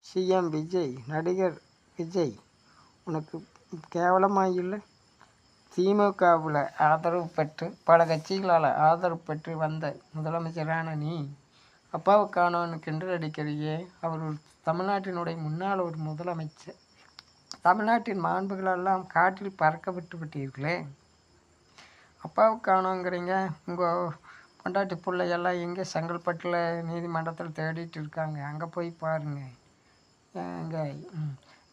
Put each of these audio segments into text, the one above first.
CM Vijay, நடிகர் விஜய் உனக்கு கேவலமாக இல்லை? திமுகவில் ஆதரவு பெற்று பல கட்சிகளால் ஆதரவு பெற்று வந்த முதலமைச்சரான நீ அப்பாவை காணோன்னு கிண்டல் அடிக்கிறியே. அவர் ஒரு தமிழ்நாட்டினுடைய முன்னாள் ஒரு முதலமைச்சர். தமிழ்நாட்டின் மாண்புகளெல்லாம் காற்றில் பறக்க விட்டு விட்டீர்களே. அப்பாவை காணோங்கிறீங்க. உங்கள் பொண்டாட்டி பிள்ளையெல்லாம் எங்கே செங்கல்பட்டில் நீதிமன்றத்தில் தேடிட்டு இருக்காங்க. அங்கே போய் பாருங்கள். இங்கே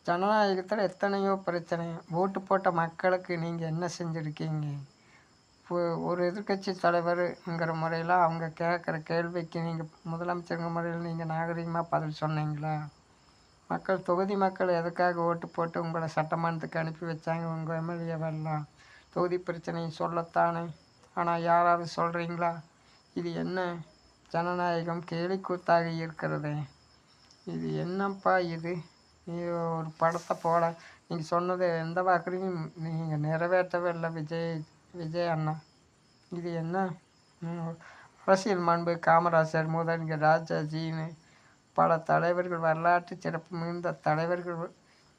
ஜனநாயகத்தில் எத்தனையோ பிரச்சனை. ஓட்டு போட்ட மக்களுக்கு நீங்கள் என்ன செஞ்சுருக்கீங்க? ஒரு எதிர்கட்சி தலைவருங்கிற முறையில் அவங்க கேட்குற கேள்விக்கு நீங்கள் முதலமைச்சருங்க முறையில் நீங்கள் நாகரிகமாக பதில் சொன்னீங்களா? தொகுதி மக்கள் எதுக்காக ஓட்டு போட்டு உங்களை சட்டமன்றத்துக்கு அனுப்பி வச்சாங்க? உங்கள் எம்எல்ஏவெல்லாம் தொகுதி பிரச்சனையை சொல்லத்தானே. ஆனால் யாராவது சொல்கிறீங்களா? இது என்ன ஜனநாயகம்? கேலிக்கூத்தாக இருக்கிறதே. இது என்னப்பா இது? நீ ஒரு படத்தை போல நீங்கள் சொன்னது எந்த வாக்குறையும் நீங்கள் நிறைவேற்றவே இல்லை விஜய் அண்ணா. இது என்ன அரசியல் மாண்பு? காமராஜர் முதலில் ராஜாஜின்னு பல தலைவர்கள், வரலாற்று சிறப்பு மிகுந்த தலைவர்கள்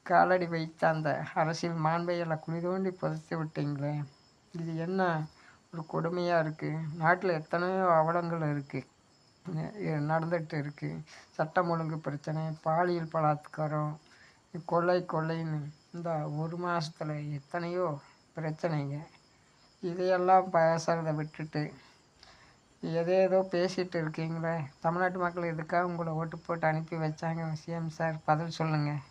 காலடி வைத்த அந்த அரசியல் மாண்பை எல்லாம் குழி தோண்டி புதைத்து விட்டீங்களே. இது என்ன ஒரு கொடுமையாக இருக்குது? நாட்டில் எத்தனையோ அவலங்கள் இருக்குது, நடந்துகிட்டு இருக்குது. சட்டம் ஒழுங்கு பிரச்சனை, பாலியல் பலாத்காரம், கொள்ளைன்னு இந்த ஒரு மாதத்தில் எத்தனையோ பிரச்சனைங்க. இதையெல்லாம் பேசுகிறத விட்டுட்டு ஏதேதோ பேசிகிட்டு இருக்கீங்களே. தமிழ்நாட்டு மக்கள் எதுக்காக உங்களை ஓட்டு போட்டு அனுப்பி வச்சாங்க? சிஎம் சார் பதில் சொல்லுங்கள்.